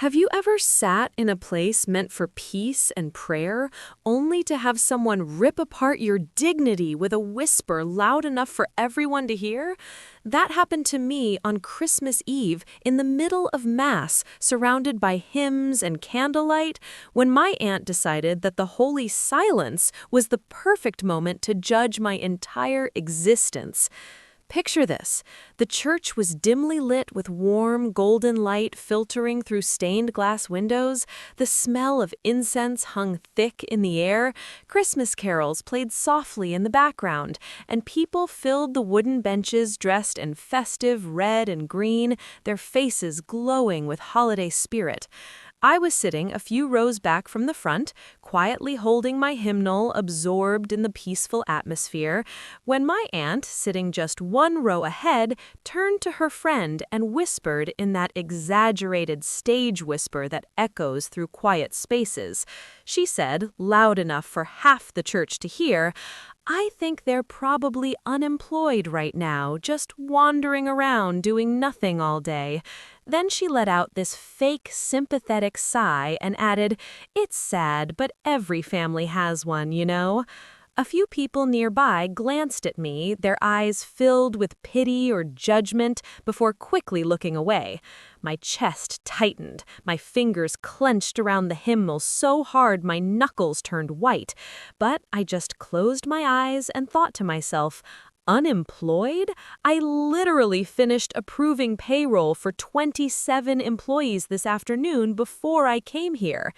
Have you ever sat in a place meant for peace and prayer, only to have someone rip apart your dignity with a whisper loud enough for everyone to hear? That happened to me on Christmas Eve in the middle of Mass, surrounded by hymns and candlelight, when my aunt decided that the holy silence was the perfect moment to judge my entire existence. Picture this. The church was dimly lit with warm, golden light filtering through stained glass windows. The smell of incense hung thick in the air. Christmas carols played softly in the background, and people filled the wooden benches dressed in festive red and green, their faces glowing with holiday spirit. I was sitting a few rows back from the front, quietly holding my hymnal, absorbed in the peaceful atmosphere, when my aunt, sitting just one row ahead, turned to her friend and whispered in that exaggerated stage whisper that echoes through quiet spaces. She said, loud enough for half the church to hear, "I think they're probably unemployed right now, just wandering around doing nothing all day." Then she let out this fake sympathetic sigh and added, "It's sad, but every family has one, you know." A few people nearby glanced at me, their eyes filled with pity or judgment, before quickly looking away. My chest tightened, my fingers clenched around the hymnal so hard my knuckles turned white. But I just closed my eyes and thought to myself, unemployed? I literally finished approving payroll for 27 employees this afternoon before I came here.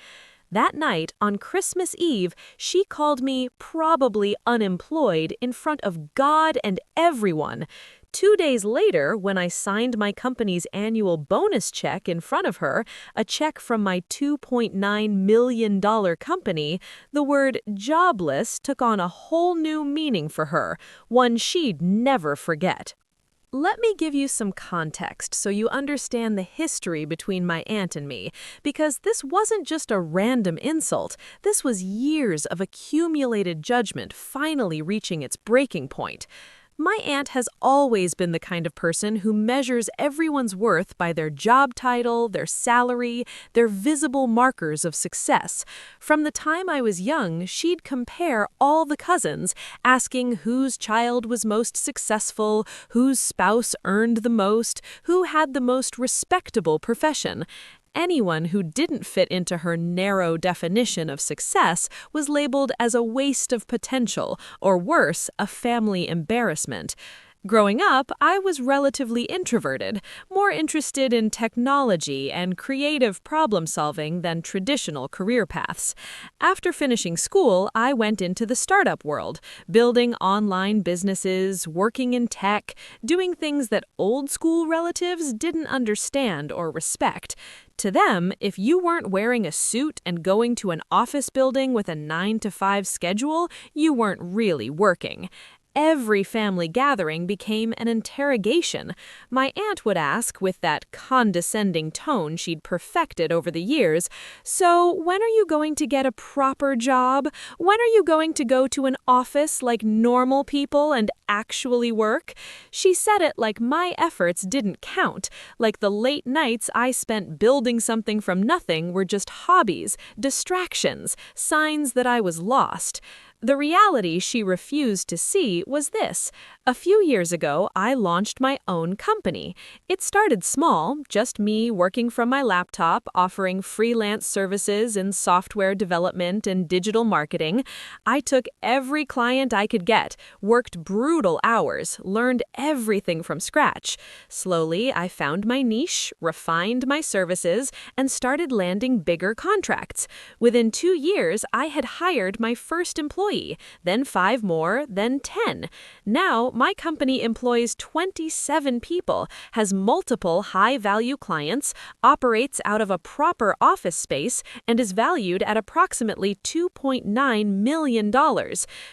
That night, on Christmas Eve, she called me probably unemployed in front of God and everyone. 2 days later, when I signed my company's annual bonus check in front of her, a check from my $2.9 million company, the word jobless took on a whole new meaning for her, one she'd never forget. Let me give you some context so you understand the history between my aunt and me, because this wasn't just a random insult. This was years of accumulated judgment finally reaching its breaking point. My aunt has always been the kind of person who measures everyone's worth by their job title, their salary, their visible markers of success. From the time I was young, she'd compare all the cousins, asking whose child was most successful, whose spouse earned the most, who had the most respectable profession. Anyone who didn't fit into her narrow definition of success was labeled as a waste of potential, or worse, a family embarrassment. Growing up, I was relatively introverted, more interested in technology and creative problem-solving than traditional career paths. After finishing school, I went into the startup world, building online businesses, working in tech, doing things that old-school relatives didn't understand or respect. To them, if you weren't wearing a suit and going to an office building with a 9-to-5 schedule, you weren't really working. Every family gathering became an interrogation. My aunt would ask, with that condescending tone she'd perfected over the years, "So, when are you going to get a proper job? When are you going to go to an office like normal people and actually work?" She said it like my efforts didn't count, like the late nights I spent building something from nothing were just hobbies, distractions, signs that I was lost. The reality she refused to see was this. A few years ago, I launched my own company. It started small, just me working from my laptop, offering freelance services in software development and digital marketing. I took every client I could get, worked brutal hours, learned everything from scratch. Slowly, I found my niche, refined my services, and started landing bigger contracts. Within 2 years, I had hired my first employee, then 5 more, then 10. Now, my company employs 27 people, has multiple high-value clients, operates out of a proper office space, and is valued at approximately $2.9 million.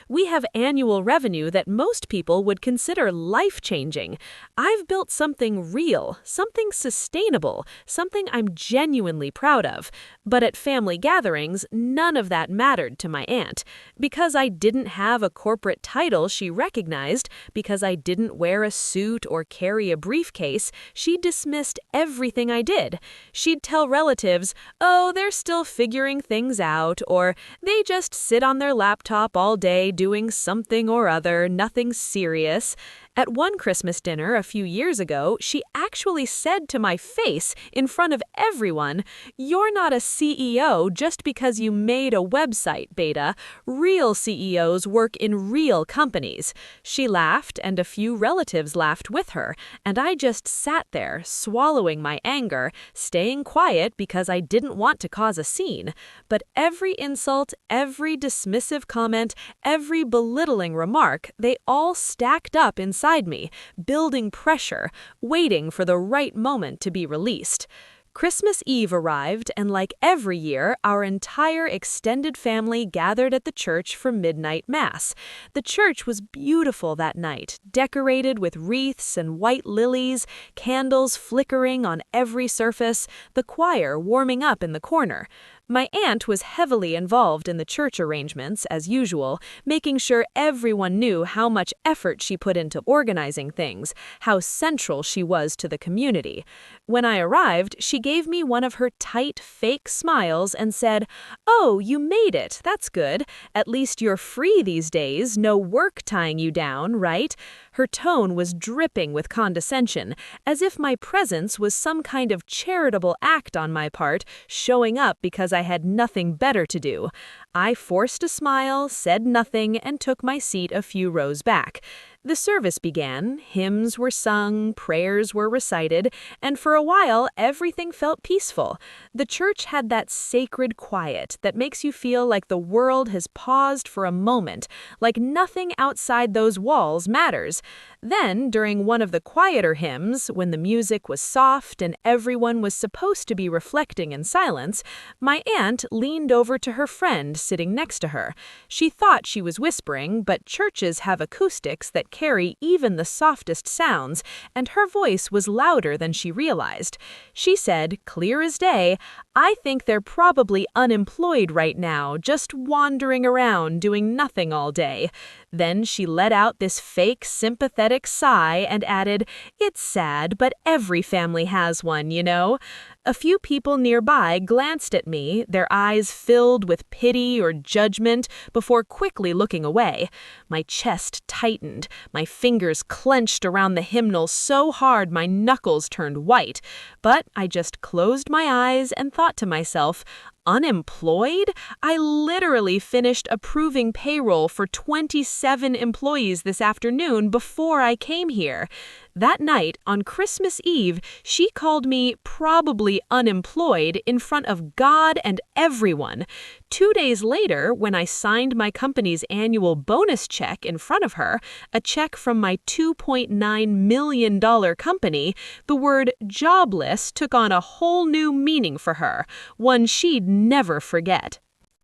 We have annual revenue that most people would consider life-changing. I've built something real, something sustainable, something I'm genuinely proud of. But at family gatherings, none of that mattered to my aunt. Because because I didn't have a corporate title she recognized, because I didn't wear a suit or carry a briefcase, she dismissed everything I did. She'd tell relatives, "Oh, they're still figuring things out," or "They just sit on their laptop all day doing something or other, nothing serious." At one Christmas dinner a few years ago, she actually said to my face, in front of everyone, "You're not a CEO just because you made a website, Beta. Real CEOs work in real companies." She laughed, and a few relatives laughed with her, and I just sat there, swallowing my anger, staying quiet because I didn't want to cause a scene. But every insult, every dismissive comment, every belittling remark, they all stacked up inside me, building pressure, waiting for the right moment to be released. Christmas Eve arrived, and like every year, our entire extended family gathered at the church for midnight mass. The church was beautiful that night, decorated with wreaths and white lilies, candles flickering on every surface, the choir warming up in the corner. My aunt was heavily involved in the church arrangements, as usual, making sure everyone knew how much effort she put into organizing things, how central she was to the community. When I arrived, she gave me one of her tight, fake smiles and said, "Oh, you made it. That's good. At least you're free these days, no work tying you down, right?" Her tone was dripping with condescension, as if my presence was some kind of charitable act on my part, showing up because I had nothing better to do. I forced a smile, said nothing, and took my seat a few rows back. The service began, hymns were sung, prayers were recited, and for a while everything felt peaceful. The church had that sacred quiet that makes you feel like the world has paused for a moment, like nothing outside those walls matters. Then, during one of the quieter hymns, when the music was soft and everyone was supposed to be reflecting in silence, my aunt leaned over to her friend sitting next to her. She thought she was whispering, but churches have acoustics that carry even the softest sounds, and her voice was louder than she realized. She said, clear as day, "I think they're probably unemployed right now, just wandering around doing nothing all day." Then she let out this fake sympathetic sigh and added, "It's sad, but every family has one, you know." A few people nearby glanced at me, their eyes filled with pity or judgment, before quickly looking away. My chest tightened, my fingers clenched around the hymnal so hard my knuckles turned white. But I just closed my eyes and thought to myself, unemployed? I literally finished approving payroll for 27 employees this afternoon before I came here. That night, on Christmas Eve, she called me probably unemployed in front of God and everyone. 2 days later, when I signed my company's annual bonus check in front of her, a check from my $2.9 million company, the word jobless took on a whole new meaning for her, one she'd never forget.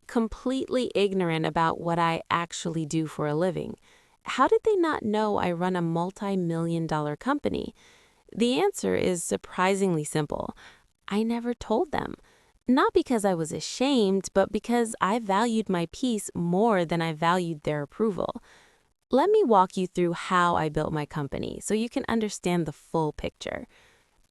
Completely ignorant about what I actually do for a living. How did they not know I run a multi-million-dollar company? The answer is surprisingly simple. I never told them. Not because I was ashamed, but because I valued my peace more than I valued their approval. Let me walk you through how I built my company so you can understand the full picture.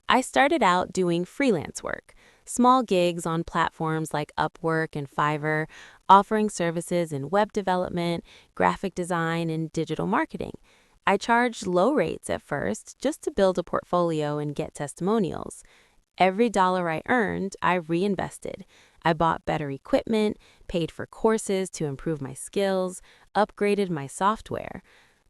I started out doing freelance work, small gigs on platforms like Upwork and Fiverr, offering services in web development, graphic design, and digital marketing. I charged low rates at first just to build a portfolio and get testimonials. Every dollar I earned, I reinvested. I bought better equipment, paid for courses to improve my skills, upgraded my software.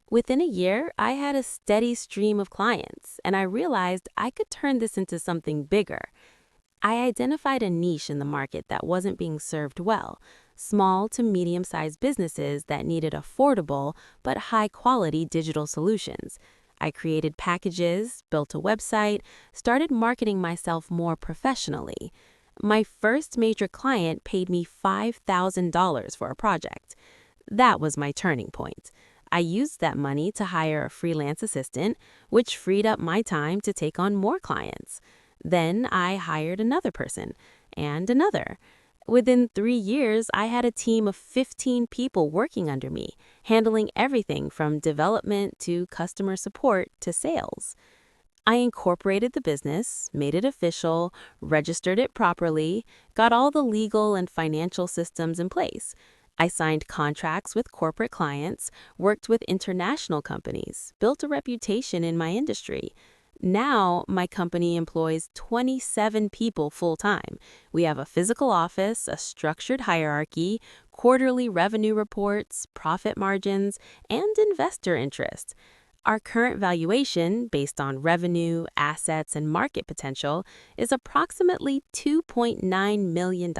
Within a year, I had a steady stream of clients, and I realized I could turn this into something bigger. I identified a niche in the market that wasn't being served well, small to medium-sized businesses that needed affordable but high-quality digital solutions. I created packages, built a website, started marketing myself more professionally. My first major client paid me $5,000 for a project. That was my turning point. I used that money to hire a freelance assistant, which freed up my time to take on more clients. Then I hired another person, and another. Within 3 years, I had a team of 15 people working under me, handling everything from development to customer support to sales. I incorporated the business, made it official, registered it properly, got all the legal and financial systems in place. I signed contracts with corporate clients, worked with international companies, built a reputation in my industry. Now, my company employs 27 people full-time. We have a physical office, a structured hierarchy, quarterly revenue reports, profit margins, and investor interest. Our current valuation, based on revenue, assets, and market potential, is approximately $2.9 million.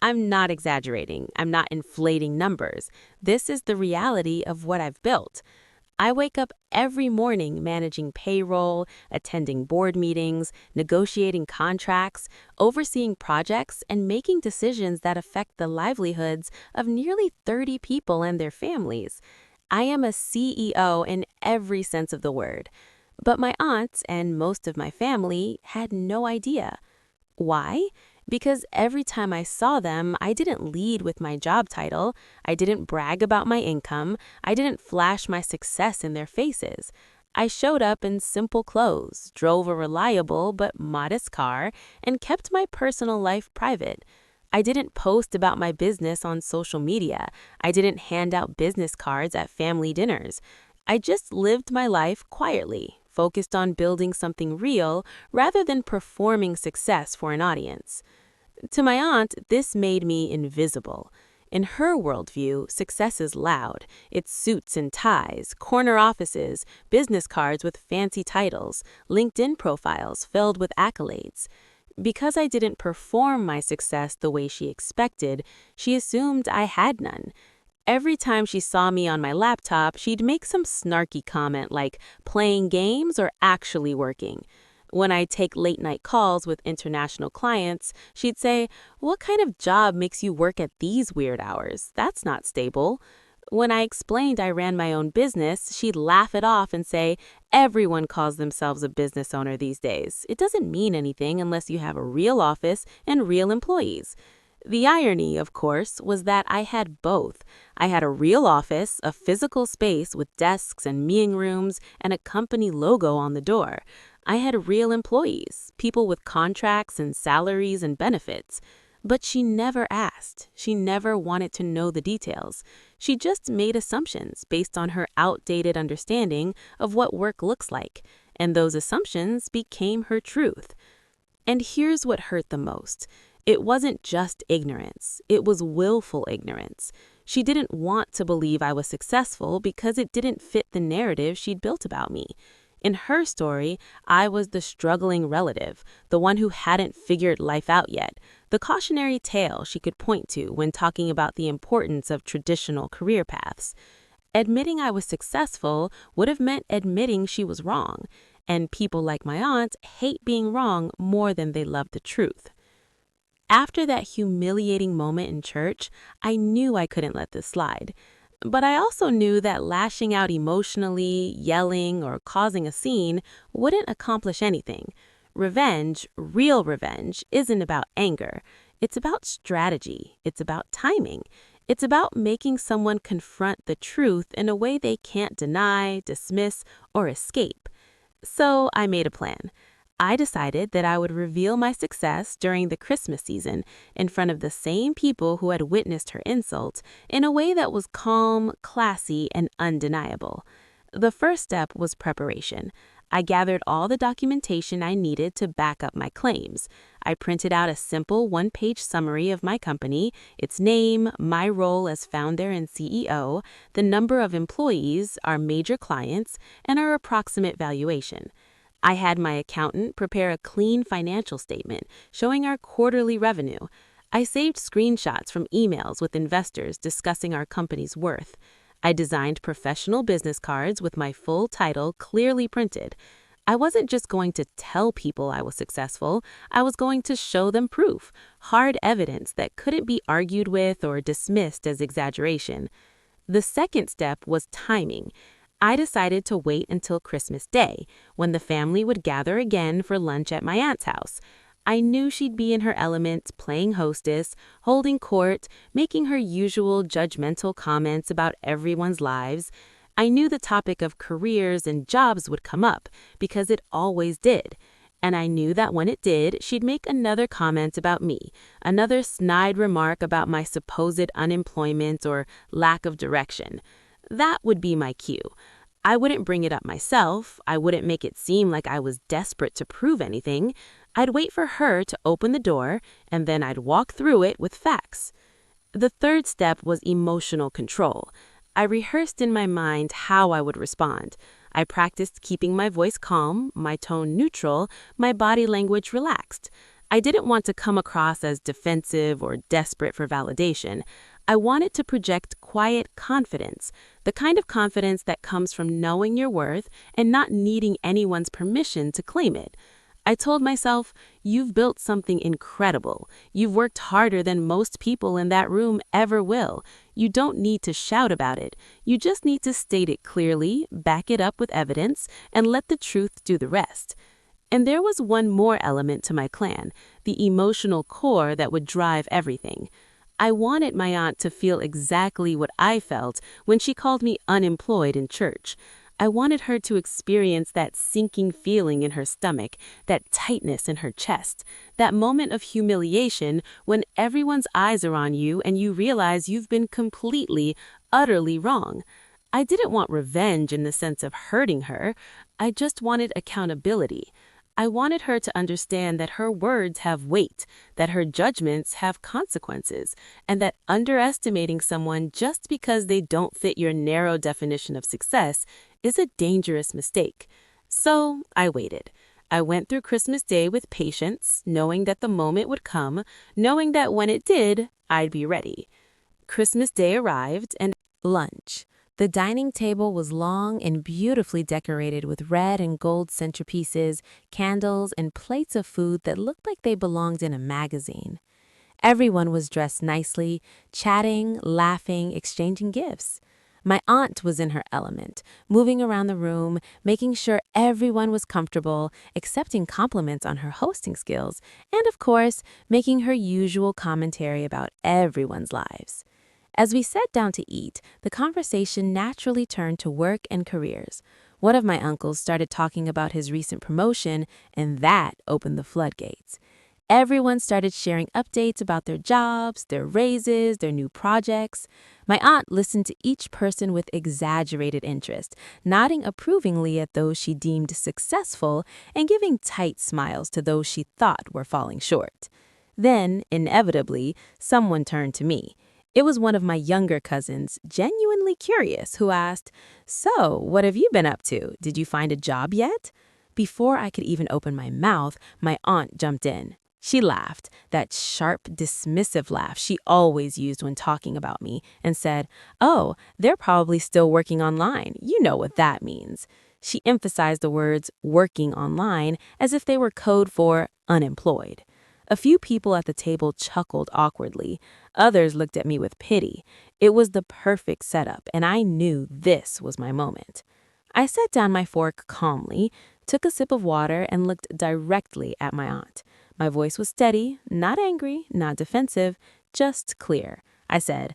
I'm not exaggerating. I'm not inflating numbers. This is the reality of what I've built. I wake up every morning managing payroll, attending board meetings, negotiating contracts, overseeing projects, and making decisions that affect the livelihoods of nearly 30 people and their families. I am a CEO in every sense of the word. But my aunts and most of my family had no idea. Why? Because every time I saw them, I didn't lead with my job title, I didn't brag about my income, I didn't flash my success in their faces. I showed up in simple clothes, drove a reliable but modest car, and kept my personal life private. I didn't post about my business on social media. I didn't hand out business cards at family dinners. I just lived my life quietly, focused on building something real rather than performing success for an audience. To my aunt, this made me invisible. In her worldview, success is loud. It's suits and ties, corner offices, business cards with fancy titles, LinkedIn profiles filled with accolades. Because I didn't perform my success the way she expected, she assumed I had none. Every time she saw me on my laptop, she'd make some snarky comment like playing games or actually working. When I take late-night calls with international clients, she'd say, "What kind of job makes you work at these weird hours? That's not stable." When I explained I ran my own business, she'd laugh it off and say, "Everyone calls themselves a business owner these days. It doesn't mean anything unless you have a real office and real employees." The irony, of course, was that I had both. I had a real office, a physical space with desks and meeting rooms, and a company logo on the door. I had real employees, people with contracts and salaries and benefits. But she never asked. She never wanted to know the details. She just made assumptions based on her outdated understanding of what work looks like, and those assumptions became her truth. And here's what hurt the most. It wasn't just ignorance. It was willful ignorance. She didn't want to believe I was successful because it didn't fit the narrative she'd built about me. In her story, I was the struggling relative, the one who hadn't figured life out yet, the cautionary tale she could point to when talking about the importance of traditional career paths. Admitting I was successful would have meant admitting she was wrong, and people like my aunt hate being wrong more than they love the truth. After that humiliating moment in church, I knew I couldn't let this slide. But I also knew that lashing out emotionally, yelling, or causing a scene wouldn't accomplish anything. Revenge, real revenge, isn't about anger. It's about strategy. It's about timing. It's about making someone confront the truth in a way they can't deny, dismiss, or escape. So I made a plan. I decided that I would reveal my success during the Christmas season in front of the same people who had witnessed her insult in a way that was calm, classy, and undeniable. The first step was preparation. I gathered all the documentation I needed to back up my claims. I printed out a simple one-page summary of my company, its name, my role as founder and CEO, the number of employees, our major clients, and our approximate valuation. I had my accountant prepare a clean financial statement showing our quarterly revenue. I saved screenshots from emails with investors discussing our company's worth. I designed professional business cards with my full title clearly printed. I wasn't just going to tell people I was successful, I was going to show them proof, hard evidence that couldn't be argued with or dismissed as exaggeration. The second step was timing. I decided to wait until Christmas Day, when the family would gather again for lunch at my aunt's house. I knew she'd be in her element, playing hostess, holding court, making her usual judgmental comments about everyone's lives. I knew the topic of careers and jobs would come up, because it always did. And I knew that when it did, she'd make another comment about me, another snide remark about my supposed unemployment or lack of direction. That would be my cue. I wouldn't bring it up myself. I wouldn't make it seem like I was desperate to prove anything. I'd wait for her to open the door, and then I'd walk through it with facts. The third step was emotional control. I rehearsed in my mind how I would respond. I practiced keeping my voice calm, my tone neutral, my body language relaxed. I didn't want to come across as defensive or desperate for validation. I wanted to project quiet confidence, the kind of confidence that comes from knowing your worth and not needing anyone's permission to claim it. I told myself, you've built something incredible. You've worked harder than most people in that room ever will. You don't need to shout about it. You just need to state it clearly, back it up with evidence, and let the truth do the rest. And there was one more element to my plan, the emotional core that would drive everything. I wanted my aunt to feel exactly what I felt when she called me unemployed in church. I wanted her to experience that sinking feeling in her stomach, that tightness in her chest, that moment of humiliation when everyone's eyes are on you and you realize you've been completely, utterly wrong. I didn't want revenge in the sense of hurting her. I just wanted accountability. I wanted her to understand that her words have weight, that her judgments have consequences, and that underestimating someone just because they don't fit your narrow definition of success is a dangerous mistake. So I waited. I went through Christmas Day with patience, knowing that the moment would come, knowing that when it did, I'd be ready. Christmas Day arrived and lunch. The dining table was long and beautifully decorated with red and gold centerpieces, candles, and plates of food that looked like they belonged in a magazine. Everyone was dressed nicely, chatting, laughing, exchanging gifts. My aunt was in her element, moving around the room, making sure everyone was comfortable, accepting compliments on her hosting skills, and of course, making her usual commentary about everyone's lives. As we sat down to eat, the conversation naturally turned to work and careers. One of my uncles started talking about his recent promotion, and that opened the floodgates. Everyone started sharing updates about their jobs, their raises, their new projects. My aunt listened to each person with exaggerated interest, nodding approvingly at those she deemed successful and giving tight smiles to those she thought were falling short. Then, inevitably, someone turned to me. It was one of my younger cousins, genuinely curious, who asked, "So, what have you been up to? Did you find a job yet?" Before I could even open my mouth, my aunt jumped in. She laughed, that sharp, dismissive laugh she always used when talking about me, and said, "Oh, they're probably still working online. You know what that means." She emphasized the words "working online" as if they were code for unemployed. A few people at the table chuckled awkwardly. Others looked at me with pity. It was the perfect setup, and I knew this was my moment. I set down my fork calmly, took a sip of water, and looked directly at my aunt. My voice was steady, not angry, not defensive, just clear. I said,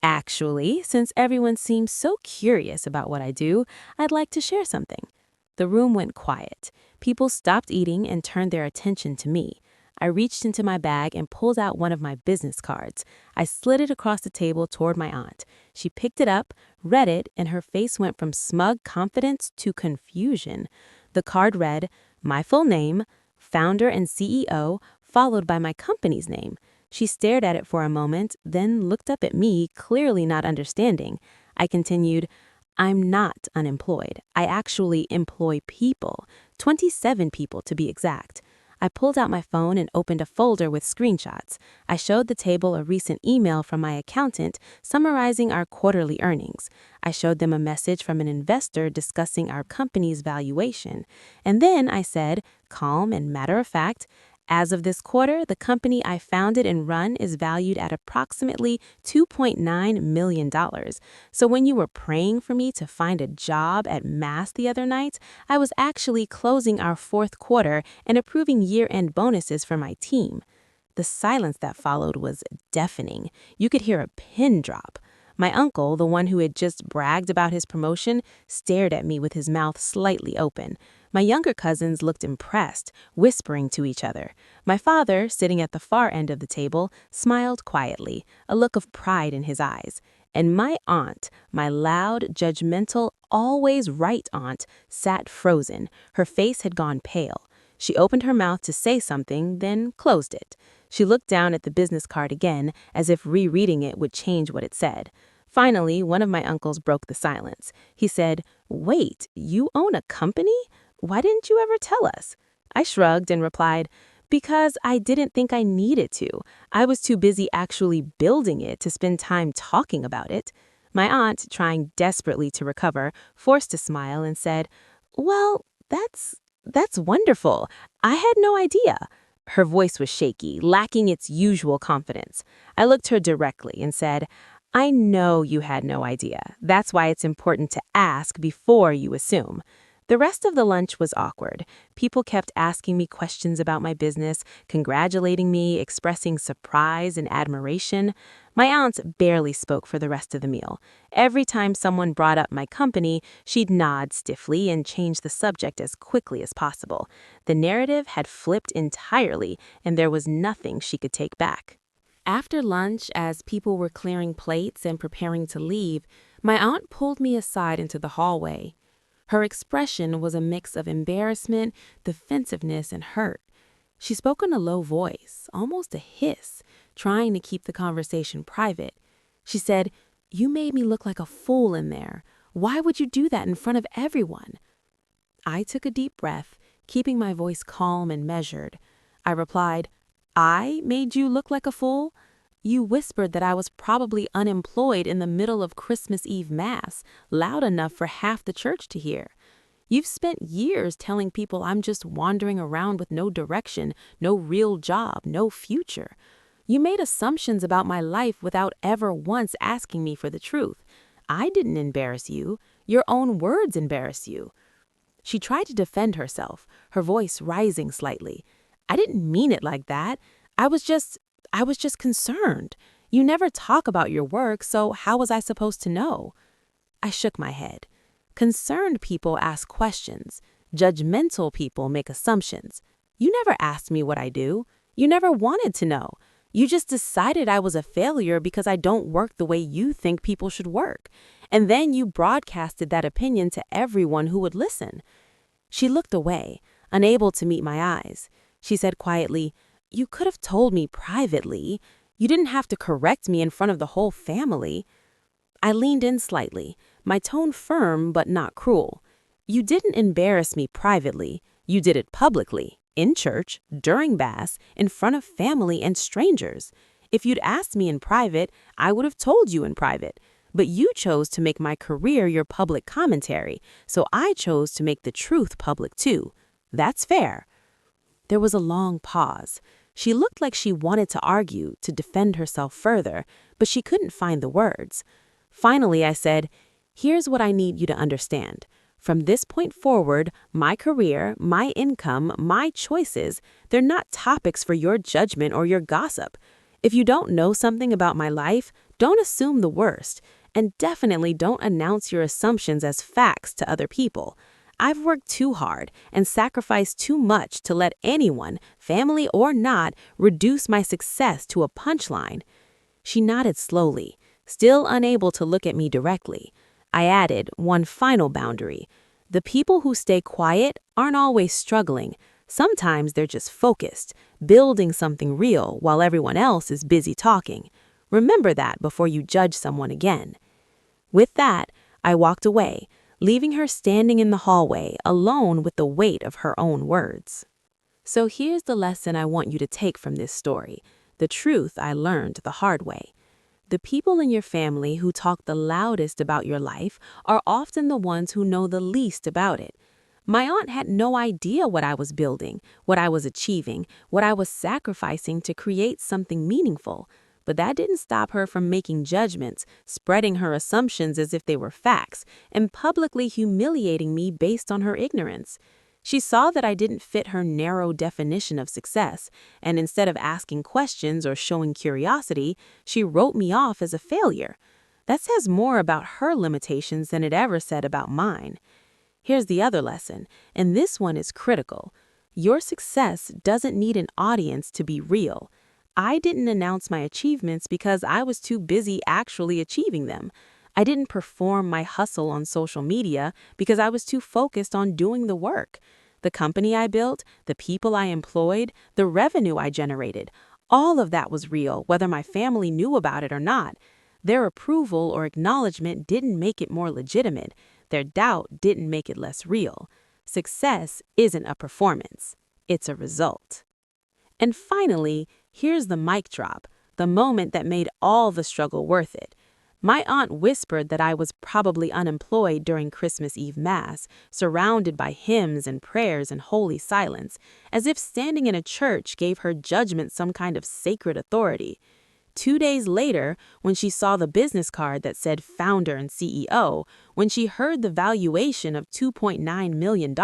"Actually, since everyone seems so curious about what I do, I'd like to share something." The room went quiet. People stopped eating and turned their attention to me. I reached into my bag and pulled out one of my business cards. I slid it across the table toward my aunt. She picked it up, read it, and her face went from smug confidence to confusion. The card read, my full name, founder and CEO, followed by my company's name. She stared at it for a moment, then looked up at me, clearly not understanding. I continued, "I'm not unemployed. I actually employ people, 27 people to be exact." I pulled out my phone and opened a folder with screenshots. I showed the table a recent email from my accountant summarizing our quarterly earnings. I showed them a message from an investor discussing our company's valuation. And then I said, calm and matter of fact, As of this quarter, the company I founded and run is valued at approximately $2.9 million. So when you were praying for me to find a job at Mass the other night, I was actually closing our fourth quarter and approving year-end bonuses for my team. The silence that followed was deafening. You could hear a pin drop. My uncle, the one who had just bragged about his promotion, stared at me with his mouth slightly open. My younger cousins looked impressed, whispering to each other. My father, sitting at the far end of the table, smiled quietly, a look of pride in his eyes. And my aunt, my loud, judgmental, always right aunt, sat frozen. Her face had gone pale. She opened her mouth to say something, then closed it. She looked down at the business card again, as if rereading it would change what it said. Finally, one of my uncles broke the silence. He said, "Wait, you own a company? Why didn't you ever tell us?" I shrugged and replied, "Because I didn't think I needed to. I was too busy actually building it to spend time talking about it." My aunt, trying desperately to recover, forced a smile and said, "Well, that's wonderful. I had no idea." Her voice was shaky, lacking its usual confidence. I looked her directly and said, "I know you had no idea. That's why it's important to ask before you assume." The rest of the lunch was awkward. People kept asking me questions about my business, congratulating me, expressing surprise and admiration. My aunt barely spoke for the rest of the meal. Every time someone brought up my company, she'd nod stiffly and change the subject as quickly as possible. The narrative had flipped entirely, and there was nothing she could take back. After lunch, as people were clearing plates and preparing to leave, my aunt pulled me aside into the hallway. Her expression was a mix of embarrassment, defensiveness, and hurt. She spoke in a low voice, almost a hiss, trying to keep the conversation private. She said, "You made me look like a fool in there. Why would you do that in front of everyone?" I took a deep breath, keeping my voice calm and measured. I replied, "I made you look like a fool? You whispered that I was probably unemployed in the middle of Christmas Eve Mass, loud enough for half the church to hear. You've spent years telling people I'm just wandering around with no direction, no real job, no future. You made assumptions about my life without ever once asking me for the truth. I didn't embarrass you. Your own words embarrass you." She tried to defend herself, her voice rising slightly. "I didn't mean it like that. I was just concerned. You never talk about your work, so how was I supposed to know?" I shook my head. Concerned people ask questions. Judgmental people make assumptions. You never asked me what I do. You never wanted to know. You just decided I was a failure because I don't work the way you think people should work. And then you broadcasted that opinion to everyone who would listen. She looked away, unable to meet my eyes. She said quietly, "You could have told me privately. You didn't have to correct me in front of the whole family." I leaned in slightly, my tone firm but not cruel. "You didn't embarrass me privately. You did it publicly, in church, during Mass, in front of family and strangers. If you'd asked me in private, I would have told you in private. But you chose to make my career your public commentary, so I chose to make the truth public too. That's fair." There was a long pause. She looked like she wanted to argue, to defend herself further, but she couldn't find the words. Finally, I said, "Here's what I need you to understand. From this point forward, my career, my income, my choices, they're not topics for your judgment or your gossip. If you don't know something about my life, don't assume the worst, and definitely don't announce your assumptions as facts to other people. I've worked too hard and sacrificed too much to let anyone, family or not, reduce my success to a punchline." She nodded slowly, still unable to look at me directly. I added one final boundary. The people who stay quiet aren't always struggling. Sometimes they're just focused, building something real while everyone else is busy talking. Remember that before you judge someone again. With that, I walked away, leaving her standing in the hallway alone with the weight of her own words. So here's the lesson I want you to take from this story, the truth I learned the hard way. The people in your family who talk the loudest about your life are often the ones who know the least about it. My aunt had no idea what I was building, what I was achieving, what I was sacrificing to create something meaningful. But that didn't stop her from making judgments, spreading her assumptions as if they were facts, and publicly humiliating me based on her ignorance. She saw that I didn't fit her narrow definition of success, and instead of asking questions or showing curiosity, she wrote me off as a failure. That says more about her limitations than it ever said about mine. Here's the other lesson, and this one is critical. Your success doesn't need an audience to be real. I didn't announce my achievements because I was too busy actually achieving them. I didn't perform my hustle on social media because I was too focused on doing the work. The company I built, the people I employed, the revenue I generated, all of that was real, whether my family knew about it or not. Their approval or acknowledgement didn't make it more legitimate. Their doubt didn't make it less real. Success isn't a performance. It's a result. And finally, here's the mic drop, the moment that made all the struggle worth it. My aunt whispered that I was probably unemployed during Christmas Eve Mass, surrounded by hymns and prayers and holy silence, as if standing in a church gave her judgment some kind of sacred authority. 2 days later, when she saw the business card that said founder and CEO, when she heard the valuation of $2.9 million,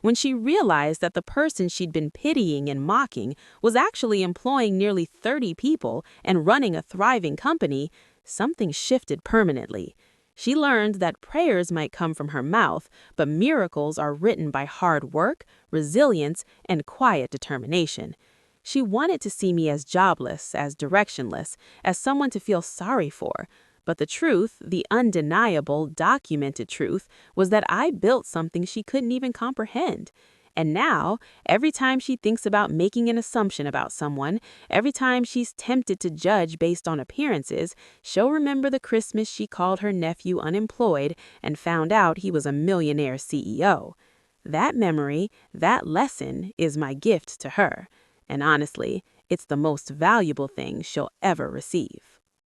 when she realized that the person she'd been pitying and mocking was actually employing nearly 30 people and running a thriving company, something shifted permanently. She learned that prayers might come from her mouth, but miracles are written by hard work, resilience, and quiet determination. She wanted to see me as jobless, as directionless, as someone to feel sorry for. But the truth, the undeniable, documented truth, was that I built something she couldn't even comprehend. And now, every time she thinks about making an assumption about someone, every time she's tempted to judge based on appearances, she'll remember the Christmas she called her nephew unemployed and found out he was a millionaire CEO. That memory, that lesson, is my gift to her. And honestly, it's the most valuable thing she'll ever receive.